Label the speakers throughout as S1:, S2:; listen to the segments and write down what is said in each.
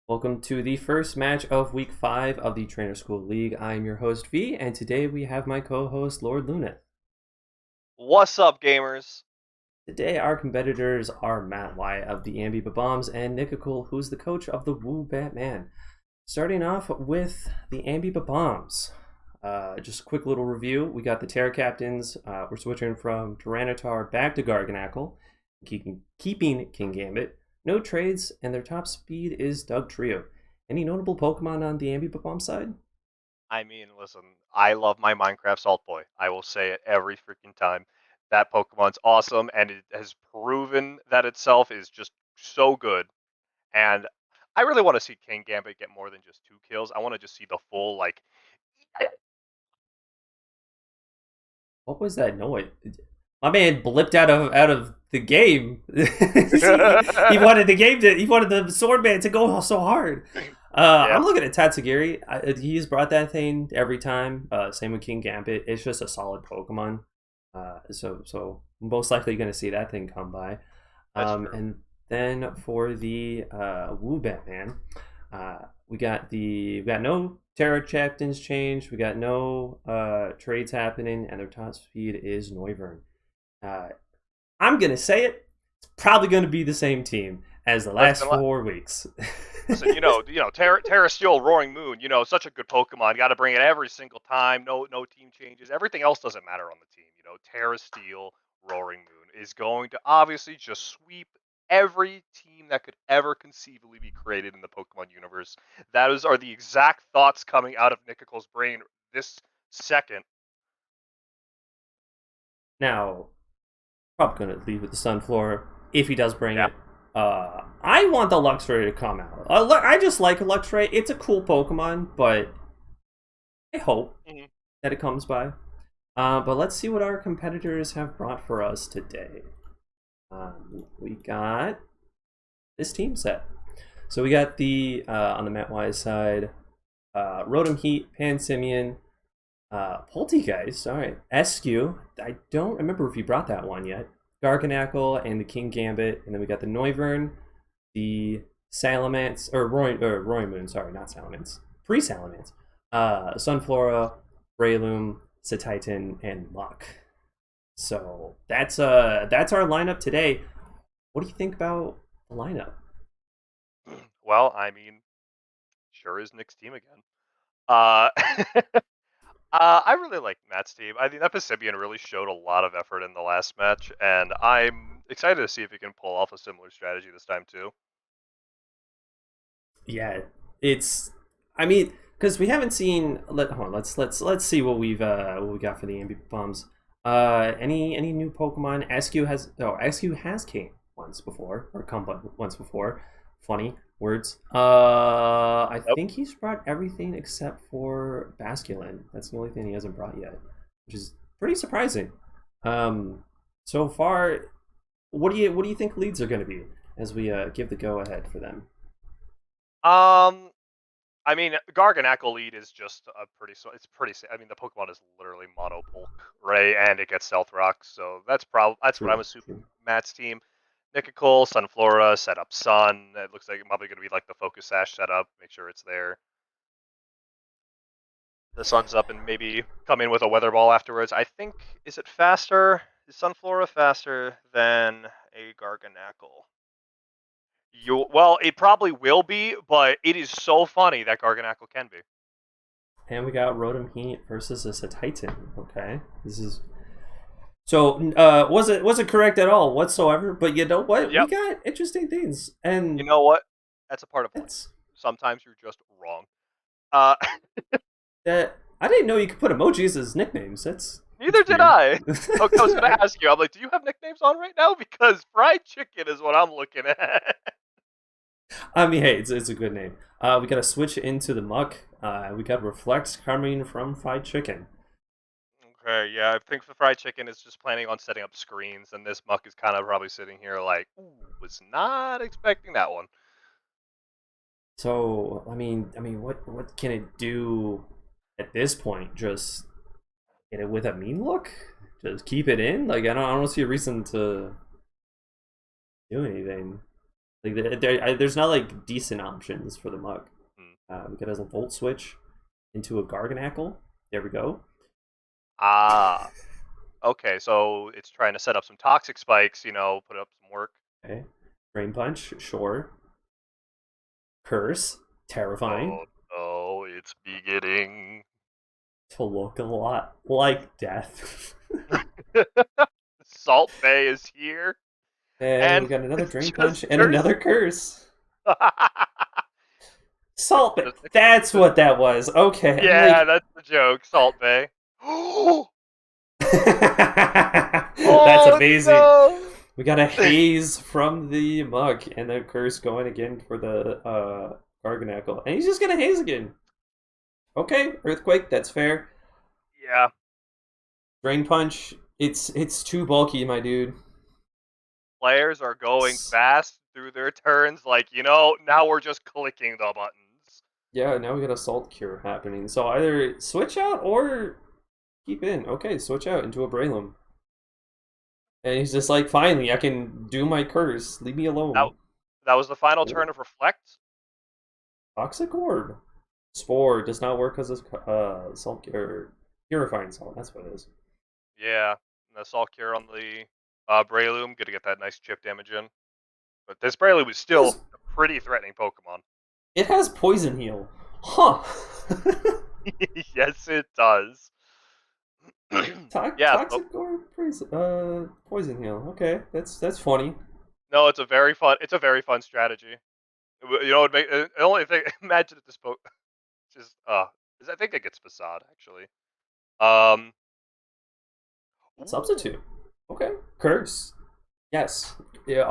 S1: Welcome to the first match of Week 5 of the Trainer School League. I'm your host V, and today we have my co-host Lordluneth.
S2: What's up, gamers?
S1: Today our competitors are Matt Y of the AmbiBob-ombs and Nikakul, who's the coach of the Woobatman. Starting off with the AmbiBob-ombs. Just a quick little review. We got the Terra Captains. We're switching from Tyranitar back to Garganackle, keeping King Gambit. No trades, and their top speed is Dugtrio. Any notable Pokemon on the AmbiBob-omb side?
S2: Listen, I love my Minecraft Salt Boy. I will say it every freaking time. That Pokemon's awesome, and it has proven that itself is just so good. And I really want to see King Gambit get more than just 2 kills. I want to just see the full, like,
S1: What was that noise? My man blipped out of the game. He wanted the game to. He wanted the Swordman to go so hard.
S2: yeah,
S1: I'm looking at Tatsugiri. He's brought that thing every time. Same with King Gambit. It's just a solid Pokemon. So most likely going to see that thing come by.
S2: that's true.
S1: And then for the Woobatman, we got no Terra Captains change. We got no trades happening, and their top speed is Noivern. Uh, I'm gonna say it. It's probably gonna be the same team as the last
S2: Listen,
S1: 4 weeks.
S2: listen. Terra Steel, Roaring Moon. Such a good Pokemon. Got to bring it every single time. No team changes. Everything else doesn't matter on the team. Terra Steel, Roaring Moon is going to obviously just sweep every team that could ever conceivably be created in the Pokemon universe. Are the exact thoughts coming out of Nikicol's brain this second.
S1: Now, probably gonna leave with the Sunflower if he does bring
S2: Yeah.
S1: it. I want the Luxray to come out. I just like Luxray. It's a cool Pokemon, but I hope
S2: Mhm.
S1: that it comes by. But let's see what our competitors have brought for us today. We got this team set. So we got the on the Matt Wise side, Rotom Heat, Pansimian, Poltegeist. All right, Eskew. I don't remember if he brought that one yet. Garganackle and the King Gambit, and then we got the Noivern, the Salamence or Roy Moon. Sorry, not Salamence. Pre-Salamence. Sunflora, Breloom, Satitan, and Luck. So that's our lineup today. What do you think about the lineup?
S2: Well, sure is Nick's team again. Uh, I really like Matt's team. I think that Pisibian really showed a lot of effort in the last match, and I'm excited to see if he can pull off a similar strategy this time too.
S1: Yeah, it's. I mean, because we haven't seen. Hold on, let's see what we got for the Ambi bombs. Any new Pokemon? Askew has came once before or come once before. Funny words. I
S2: Nope.
S1: think he's brought everything except for Basculin. That's the only thing he hasn't brought yet, which is pretty surprising. So far, what do you think leads are going to be as we give the go ahead for them?
S2: Um, Garganackle lead is just a pretty. It's pretty. The Pokemon is literally mono bulk, right? And it gets Stealth Rock, so that's what I'm
S1: True,
S2: assuming.
S1: true.
S2: Matt's team. Nikakul, Sunflora, set up Sun. It looks like it's probably going to be like the Focus Sash setup. Make sure it's there. The Sun's up and maybe come in with a Weather Ball afterwards. I think, is it faster? Is Sunflora faster than a Garganackle? Well, it probably will be, but it is so funny that Garganackle can be.
S1: And we got Rotom Heat versus a Titan. Okay, this is so. Was it correct at all whatsoever? But you know what? We
S2: Yep.
S1: got interesting things,
S2: You
S1: and
S2: know what? That's a part of life.
S1: that's
S2: Sometimes you're just wrong. Uh,
S1: that. I didn't know you could put emojis as nicknames. That's
S2: Neither did
S1: weird.
S2: I. Okay, I was going to ask you. I'm like, do you have nicknames on right now? Because fried chicken is what I'm looking at.
S1: I mean, hey, it's a good name. We got to switch into the muck. We got Reflex coming from Fried Chicken.
S2: Okay, yeah, I think the fried chicken is just planning on setting up screens, and this muck is kind of probably sitting here like, ooh, was not expecting that one.
S1: So what can it do at this point? Just get it with a mean look? Just keep it in? Like I don't see a reason to do anything. Like there's not like decent options for the mug.
S2: Hmm.
S1: We get as a Volt Switch into a Garganackle. There we go.
S2: Ah, okay. So it's trying to set up some toxic spikes. Put up some work.
S1: Okay. Drain Punch, sure. Curse, terrifying.
S2: Oh no, it's beginning.
S1: To look a lot like death.
S2: Salt Bay is here,
S1: And we
S2: and
S1: got another
S2: it's
S1: Drain
S2: just
S1: Punch and
S2: curse.
S1: another Curse. Salt Bay.
S2: Just
S1: That's what that was. Okay, I'm
S2: yeah,
S1: like.
S2: that's the joke. Salt Bay.
S1: That's
S2: Oh
S1: amazing.
S2: no!
S1: We got a haze from the mug and the curse going again for the Garganackle. And he's just gonna haze again. Okay, Earthquake, that's fair.
S2: Yeah,
S1: Drain Punch, it's too bulky, my dude.
S2: players are going fast through their turns. Like now we're just clicking the buttons.
S1: Yeah, now we got a Salt Cure happening. So either switch out or keep in. Okay, switch out into a Braylum. And he's just like, finally, I can do my curse. Leave me
S2: That
S1: alone.
S2: that was the final
S1: Ooh.
S2: turn of Reflect.
S1: Toxic Orb. Spore does not work as a salt or purifying salt. That's what it is.
S2: Yeah, and the Salt Cure on the Breloom. Good to get that nice chip damage in. But this Breloom is
S1: It
S2: still
S1: has,
S2: a pretty threatening Pokemon.
S1: it has poison heal. Huh.
S2: Yes, it does. Yeah, so,
S1: Toxic Orb poison heal. Okay, that's funny.
S2: no, it's a very fun strategy. The only thing imagine if this just is I think it gets facade actually. Um, ooh,
S1: Substitute. Okay. Curse. Yes. Yeah.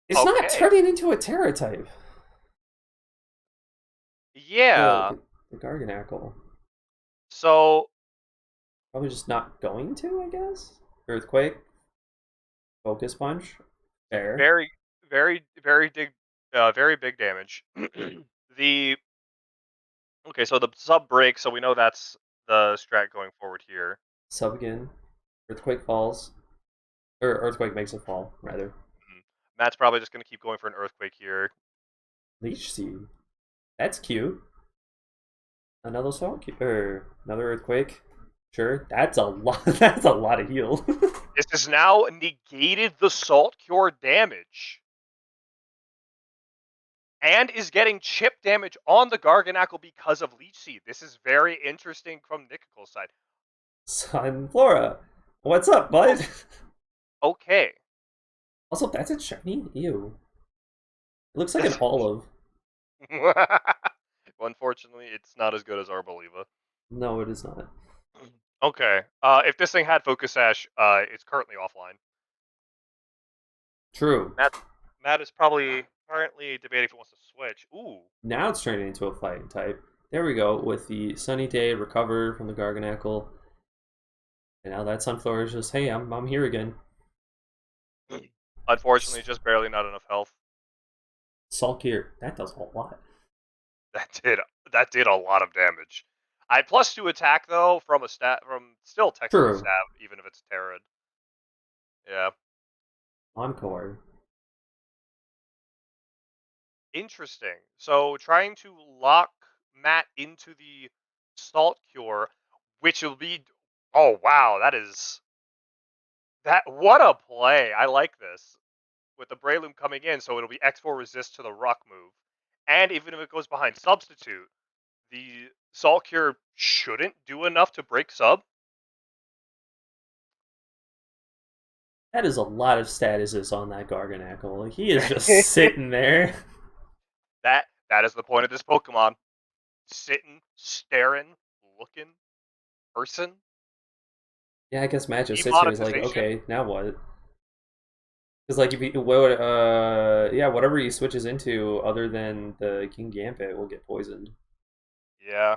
S1: It's not
S2: okay,
S1: turning into a Terra type.
S2: yeah.
S1: The Garganackle.
S2: So
S1: Probably just not going to, I guess. Earthquake. Focus Punch. Fair.
S2: very, very big damage. the Okay, so the sub breaks, so we know that's the strat going forward here.
S1: Sub again. Earthquake falls. Or Earthquake makes it fall, rather.
S2: Mhm. Matt's probably just going to keep going for an earthquake here.
S1: Leech Seed. That's cute. Another salt or another earthquake. Sure. That's a lot that's a lot of heal.
S2: This has now negated the salt cure damage. And is getting chip damage on the Garganackle because of Leech Seed. This is very interesting from Nikicol's side.
S1: Sunflora. What's up, bud?
S2: Okay.
S1: Also, that's a shiny? Ew. It looks like an olive.
S2: Unfortunately, it's not as good as Arboliva.
S1: No, it is not.
S2: Okay. If this thing had Focus Sash, it's currently offline.
S1: True.
S2: Matt, Matt is probably currently debating if he wants to switch. Ooh.
S1: Now it's turning into a fighting type. There we go, with the Sunny Day recover from the Garganackle. And now that Sunflower is just, hey, I'm here again.
S2: Unfortunately, just barely not enough health.
S1: Sulkier. That does a lot.
S2: That did that did a lot of damage. I +2 attack though from still technically
S1: True.
S2: stab even if it's Terran. Yeah,
S1: Encore.
S2: interesting. So trying to lock Matt into the Salt Cure, which will be. Oh wow, what a play! I like this with the Breloom coming in, so it'll be X4 resist to the Ruck move, and even if it goes behind Substitute, the Salt Cure shouldn't do enough to break sub.
S1: That is a lot of statuses on that Garganackle. He is just sitting there.
S2: That is the point of this Pokemon. Sitting, staring, looking, person.
S1: Yeah, I guess Matt just sits here and is like,
S2: Demonetization.
S1: okay, now what? Because like if he, yeah, whatever he switches into, other than the King Gambit, will get poisoned.
S2: Yeah.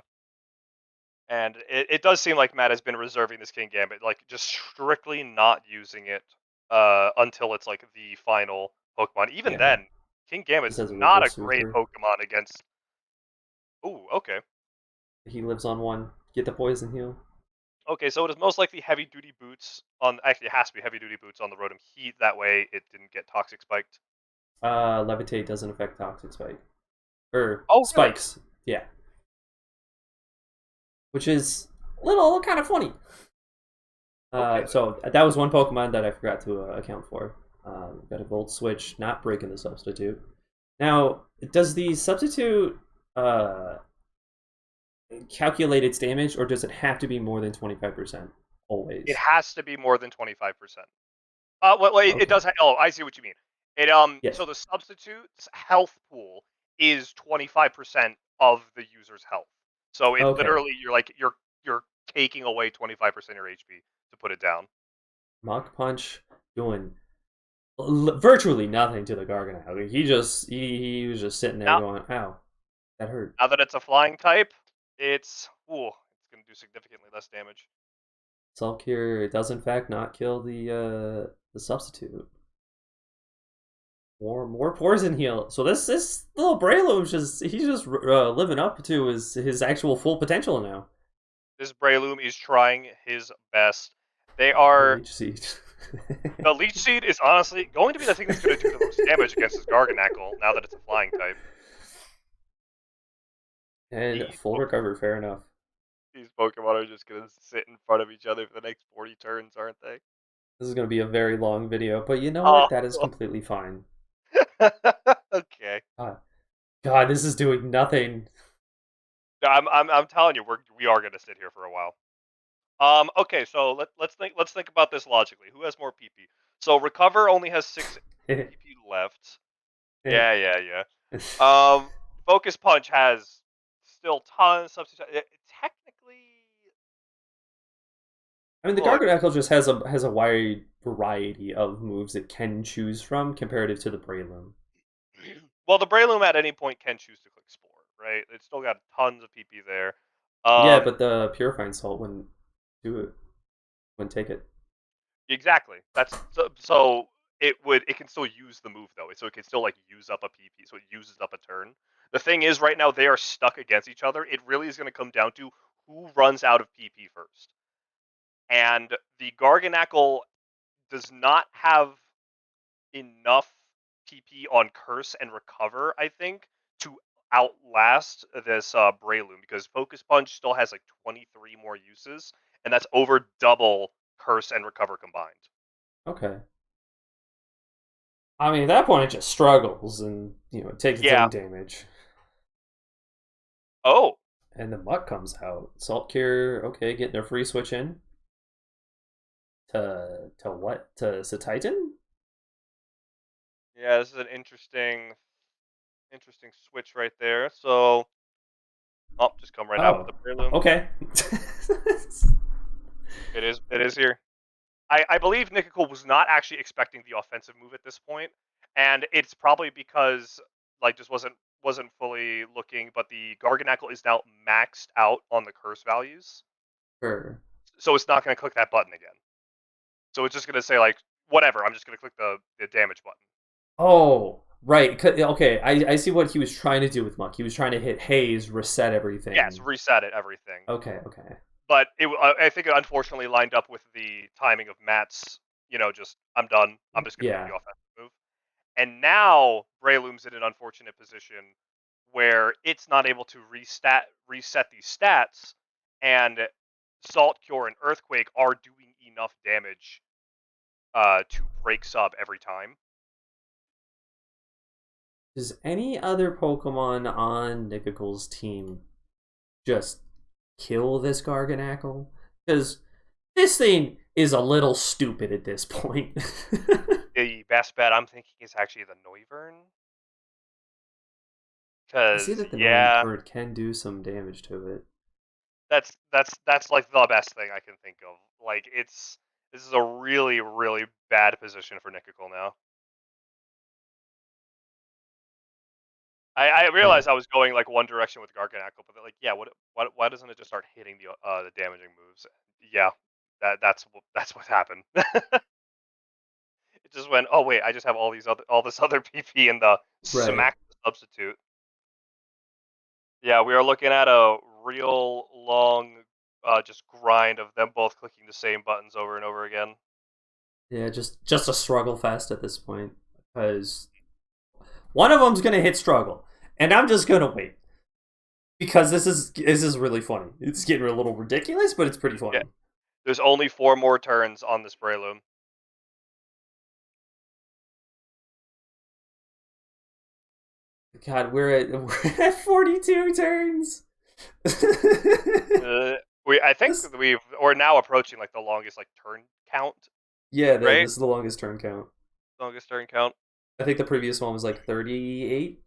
S2: And it does seem like Matt has been reserving this King Gambit, like just strictly not using it until it's like the final Pokemon. Even
S1: Yeah,
S2: then, King Gambit
S1: just
S2: is
S1: as a
S2: not a
S1: reverse
S2: great
S1: sweeper.
S2: Pokemon against. Ooh, okay.
S1: He lives on one. Get the poison heal.
S2: Okay, so it is most likely heavy duty boots on. Actually, it has to be heavy duty boots on the Rotom Heat. That way, it didn't get toxic spiked.
S1: Levitate doesn't affect toxic spike or
S2: Oh, really?
S1: spikes. Yeah, which is a little kind of funny.
S2: Okay then.
S1: So that was one Pokemon that I forgot to account for. Got a Volt Switch, not breaking the substitute. Now, does the substitute uh, calculate its damage, or does it have to be more than 25%
S2: It
S1: always?
S2: has to be more than 25%. Well, it
S1: Okay.
S2: does. Oh, I see what you mean. It
S1: Yes.
S2: So the substitute's health pool is 25% of the user's health. So it
S1: Okay.
S2: literally you're taking away 25% of your HP to put it down.
S1: Mach Punch doing virtually nothing to the Garganacl. He was just sitting there
S2: Now
S1: going, "Ow, that hurt."
S2: now that it's a flying type, it's gonna do significantly less damage.
S1: Salt Cure does in fact not kill the substitute. More poison heal. So this little Breloom's just he's just living up to his actual full potential now.
S2: This Breloom is trying his best. They
S1: Oh,
S2: are
S1: Leech Seed.
S2: The Leech Seed is honestly going to be the thing that's going to do the most damage against this Garganacl now that it's a flying type.
S1: And
S2: These,
S1: full recover, fair enough.
S2: these Pokemon are just going to sit in front of each other for the next 40 turns, aren't they?
S1: This is going to be a very long video, but you know
S2: Oh,
S1: what? That is completely fine.
S2: okay.
S1: God, God, this is doing nothing.
S2: No, I'm telling you, we are going to sit here for a while. Okay, so let's think about this logically. Who has more PP? So Recover only has 6 PP left. Yeah. Focus Punch has still tons of substitute. Technically,
S1: I mean, the
S2: look,
S1: Garganacl just has a wide variety of moves it can choose from comparative to the Breloom.
S2: well, the Breloom at any point can choose to click Spore, right? It's still got tons of PP there.
S1: Yeah,
S2: Um,
S1: but the Purifying Salt wouldn't do it. Wouldn't take it.
S2: exactly. So it can still use the move though, so it can still like use up a PP, so it uses up a turn. The thing is, right now they are stuck against each other. It really is going to come down to who runs out of PP first, and the Garganacl does not have enough PP on Curse and Recover, I think, to outlast this Breloom because Focus Punch still has like 23 more uses, and that's over double Curse and Recover combined.
S1: Okay. I mean, at that point, it just struggles and it takes its
S2: Yeah.
S1: own damage.
S2: Oh.
S1: And the Muck comes out. Salt Cure, okay, getting a free switch in to what? To Titan?
S2: Yeah, this is an interesting switch right there. So, oh, just come right out with
S1: Oh,
S2: the Breloom.
S1: okay.
S2: It is here. I believe Nikakul was not actually expecting the offensive move at this point, and it's probably because like just wasn't fully looking. But the Garganacl is now maxed out on the curse values,
S1: Sure.
S2: so it's not going to click that button again. So it's just going to say like whatever. I'm just going to click the damage button.
S1: Oh, right. Okay, I see what he was trying to do with Muck. He was trying to hit Haze, reset
S2: Yes,
S1: everything.
S2: reset it everything.
S1: Okay, okay.
S2: But I think it unfortunately lined up with the timing of Matt's. Just I'm done. I'm just going to click
S1: Yeah.
S2: the offensive move. And now Breloom's in an unfortunate position where it's not able to reset these stats, and Salt Cure and Earthquake are doing enough damage to break sub every time.
S1: Does any other Pokemon on Nikakul's team just kill this Garganacl? Because this thing is a little stupid at this point.
S2: The best bet I'm thinking is actually the Noivern,
S1: I see
S2: because
S1: that the
S2: yeah,
S1: Noivern can do some damage to it.
S2: that's like the best thing I can think of. Like this is a really bad position for Nikakul now. I
S1: Yeah.
S2: realized I was going like one direction with Garganacl, but like, yeah, why doesn't it just start hitting the damaging moves? Yeah, that's what happened. It just went, oh wait, I just have all this other PP in the
S1: Right.
S2: smack substitute. Yeah, we are looking at a real long just grind of them both clicking the same buttons over and over again.
S1: Yeah, just a struggle fest at this point because one of them's gonna hit struggle, and I'm just gonna wait because this is really funny. It's getting a little ridiculous, but it's pretty funny.
S2: Yeah. There's only 4 more turns on the spray loom.
S1: God, we're at 42 turns.
S2: I think
S1: This-
S2: we're now approaching like the longest like turn count,
S1: yeah,
S2: right?
S1: this is the longest turn count.
S2: Longest turn count.
S1: I think the previous one was like 38.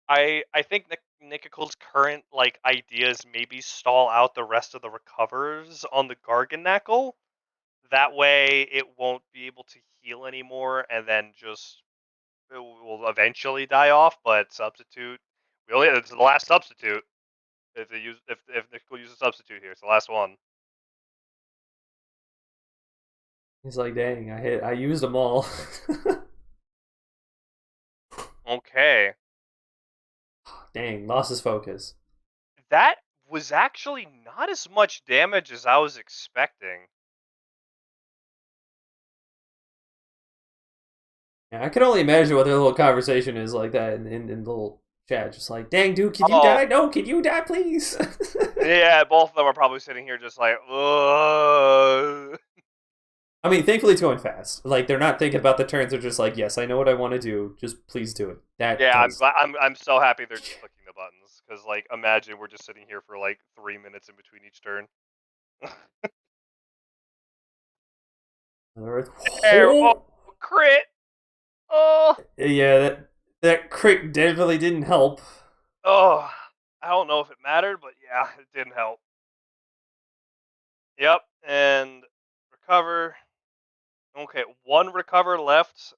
S2: I think Nikikul's current like ideas maybe stall out the rest of the recovers on the Garganackle. That way, it won't be able to heal anymore, and then just it will eventually die off. But substitute, it's the last substitute. If Nikikul uses substitute here, it's the last one.
S1: He's like, dang, I used them all.
S2: Okay,
S1: Dang, lost his focus.
S2: that was actually not as much damage as I was expecting.
S1: Yeah, I can only imagine what their little conversation is like that in the little chat. Just like, dang, dude, can you
S2: Oh,
S1: die? No, can you die, please?
S2: yeah, both of them are probably sitting here just like, ugh.
S1: I mean, thankfully it's going fast. Like they're not thinking about the turns. They're just like, yes, I know what I want to do. Just please do it. That
S2: Yeah, I'm
S1: does.
S2: glad. I'm so happy they're just clicking the buttons because, like, imagine we're just sitting here for like 3 minutes in between each turn.
S1: Earth.
S2: There, oh,
S1: Oh!
S2: crit! Oh,
S1: Yeah, that crit definitely didn't help.
S2: oh. I don't know if it mattered, but yeah, it didn't help. Yep, and recover. Okay, one recover left.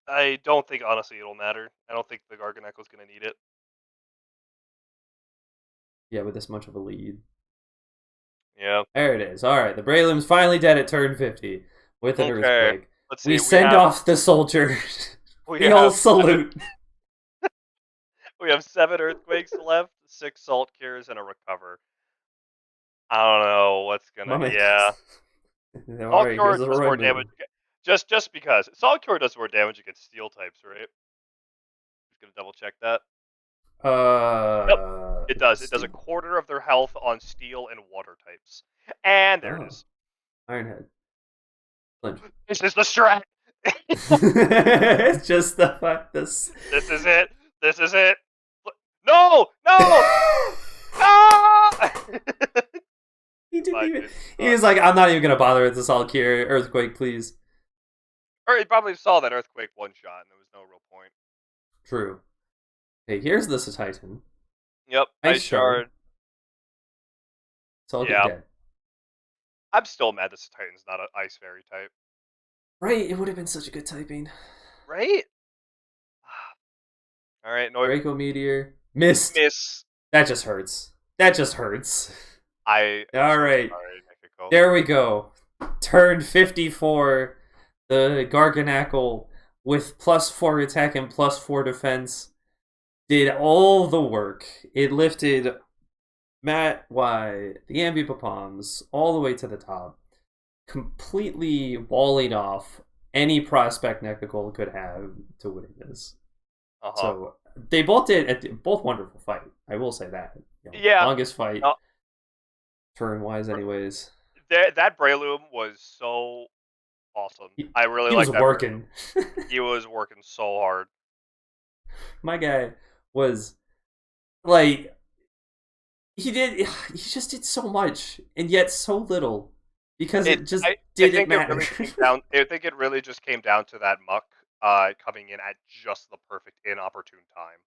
S2: I don't think honestly it'll matter. I don't think the Garganackle's gonna need it.
S1: Yeah, with this much of a lead.
S2: Yeah.
S1: There it is. All right, the Braylum's finally dead at turn 50 with an
S2: Okay.
S1: earthquake.
S2: Let's
S1: We
S2: see.
S1: send off the soldier.
S2: We
S1: We all
S2: have
S1: salute.
S2: we have 7 earthquakes left, 6 salt cures, and a recover. I don't know what's
S1: My
S2: gonna.
S1: man.
S2: Yeah.
S1: All
S2: Salt
S1: right, here's
S2: Cure
S1: the
S2: does more
S1: roaring
S2: damage.
S1: moon.
S2: Just because Salt Cure does more damage against steel types, right? Just gonna double check that. Yep, it does. It does a
S1: Steel.
S2: quarter of their health on steel and water types. And there it
S1: Oh,
S2: is.
S1: Ironhead. Flinch.
S2: This is the strat.
S1: It's just the fact this.
S2: This is it. This is it. No! No! No!
S1: He didn't
S2: My
S1: even.
S2: goodness,
S1: He was like, I'm not even gonna bother with this all cure earthquake, please.
S2: Or he probably saw that earthquake one shot, and there was no real point.
S1: True. Hey, here's this Titan.
S2: Yep,
S1: Ice
S2: ice
S1: shard.
S2: shard.
S1: It's all
S2: Yeah,
S1: dead.
S2: I'm still mad this Titan's not an ice fairy type.
S1: Right, it would have been such a good typing.
S2: Right? All right, no
S1: Draco Meteor. Missed.
S2: miss.
S1: That just hurts. That just hurts.
S2: I am
S1: All
S2: so
S1: right.
S2: sorry, Nikiko.
S1: There we go. Turn 54. The Garganackle with +4 attack and +4 defense did all the work. It lifted Matt Y, the AmbiBob-ombs, all the way to the top, completely walling off any prospect Nekakol could have to winning this. So they both did both wonderful fight. I will say that.
S2: Yeah.
S1: Longest fight,
S2: No,
S1: turn wise, anyways.
S2: that Breloom was so awesome. I really
S1: He was
S2: like that.
S1: working.
S2: He was working so hard.
S1: My guy was like he just did so much and yet so little because it just
S2: I
S1: didn't
S2: think it
S1: matter.
S2: really came down. I think it really just came down to that muck coming in at just the perfect inopportune time.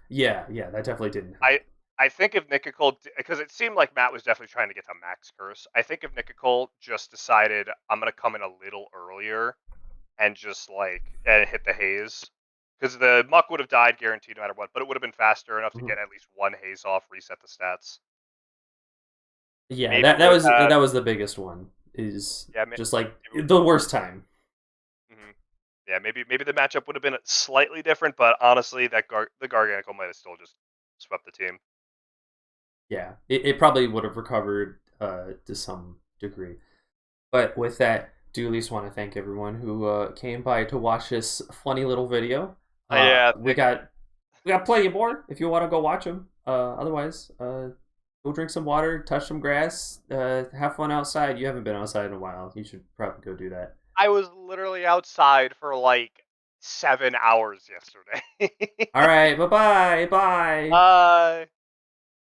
S1: Yeah, that definitely didn't help.
S2: I think if Nikikol, because it seemed like Matt was definitely trying to get to max curse. I think if Nikikol just decided I'm gonna come in a little earlier and just and hit the haze, because the muck would have died guaranteed no matter what, but it would have been faster enough to get at least one haze off, reset the stats.
S1: Yeah,
S2: Maybe
S1: that
S2: would have
S1: was
S2: had,
S1: that was the biggest one. Is
S2: yeah,
S1: just like the worst time.
S2: Yeah, maybe the matchup would have been slightly different, but honestly, the Garganical might have still just swept the team.
S1: Yeah, it probably would have recovered to some degree. But with that, do at least want to thank everyone who came by to watch this funny little video.
S2: Yeah,
S1: We got plenty more if you want to go watch them. Otherwise, go drink some water, touch some grass, have fun outside. You haven't been outside in a while. You should probably go do that.
S2: I was literally outside for like 7 hours yesterday.
S1: All right, bye bye, bye.
S2: Bye.